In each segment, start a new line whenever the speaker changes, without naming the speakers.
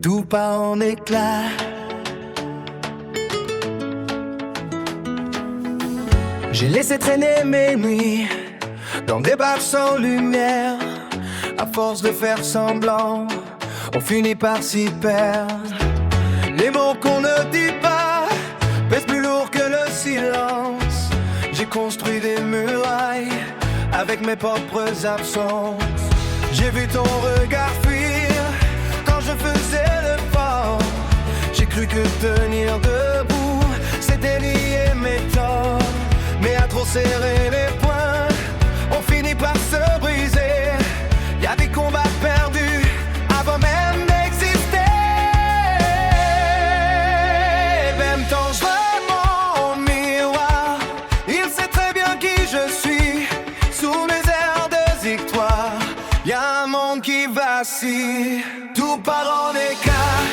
tout part en éclats. J'ai laissé traîner mes nuits dans des bars sans lumière. À force de faire semblant, on finit par s'y perdre. Les mots qu'on ne dit pas pèsent plus lourd que le silence. J'ai construit des murailles avec mes propres absences. J'ai vu ton regard fuir quand je faisais le fort. J'ai cru que tenir debout c'était nier mes torts. Mais à trop serrer les poings, on finit par se briser. Y'a des combats perdus avant même d'exister. Même quand je vois mon miroir, il sait très bien qui je suis. Sous mes airs de victoire, y'a un monde qui vacille. Tout part en écart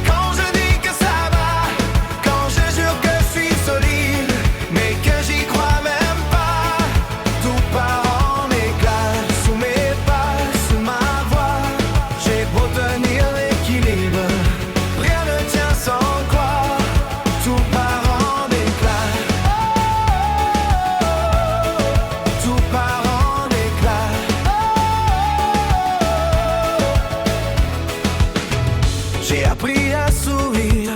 quand je dis que ça va, quand je jure que je suis solide, mais que j'y crois même pas. Tout part en éclat sous mes pas, sous ma voix. J'ai beau tenir l'équilibre, rien ne tient sans quoi. Tout part en éclat, tout part en éclat. J'ai appris à sourire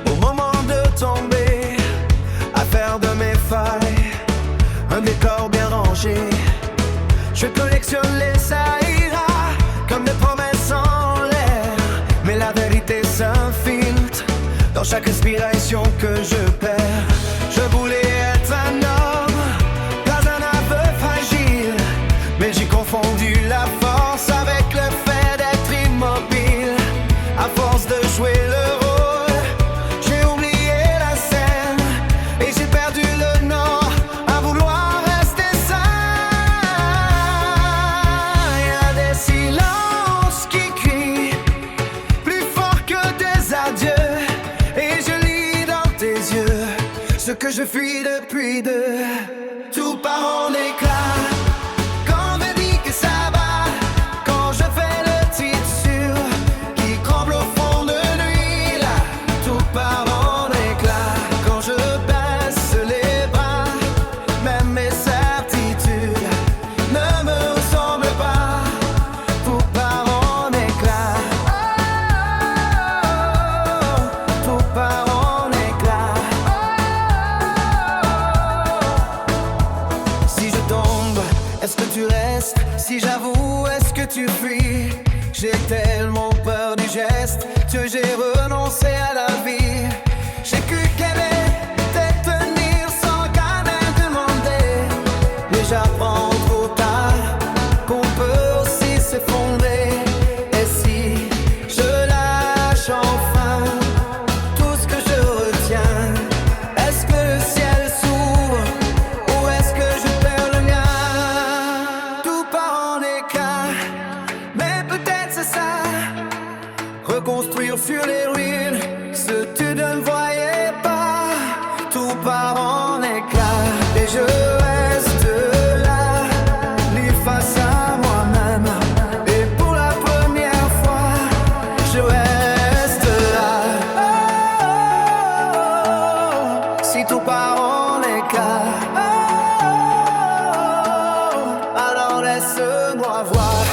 au moment de tomber, à faire de mes failles un décor bien rangé. Je collectionne les ça ira comme des promesses en l'air, mais la vérité s'infiltre dans chaque respiration que je perds. Je voulais être un homme, pas un aveu fragile, mais j'ai confondu la force avec le fait d'être immobile. À force de jouer le rôle, j'ai oublié la scène et j'ai perdu le nord à vouloir rester sain. Y'a des silences qui crient plus fort que des adieux, et je lis dans tes yeux ce que je fuis depuis deux. Tout part en éclat quand on me dit que ça va, quand je fais le tissu qui tremble au fond de nuit là. Tout part en éclat quand je baisse les bras, même mes certitudes ne me ressemblent pas. Tout part en éclat, tout part en éclat. Si je tombe, est-ce que tu restes? Si j'avoue, est-ce que tu fuis? J'ai tellement peur du geste que j'ai renoncé à la vie. J'ai cru qu'elle était tenir sans jamais demander, mais j'apprends trop tard qu'on peut aussi s'effondrer. Et si je lâche enfin tout ce que je retiens, est-ce que le ciel s'ouvre ou est-ce que je perds le mien? Tout part en éclat, mais peut-être c'est ça, reconstruire sur les ruines ce que tu ne voyais pas. Tout part en éclat et je reste là, libre face à moi-même. Et pour la première fois, je reste là. Si tout part en éclat, alors laisse-moi voir.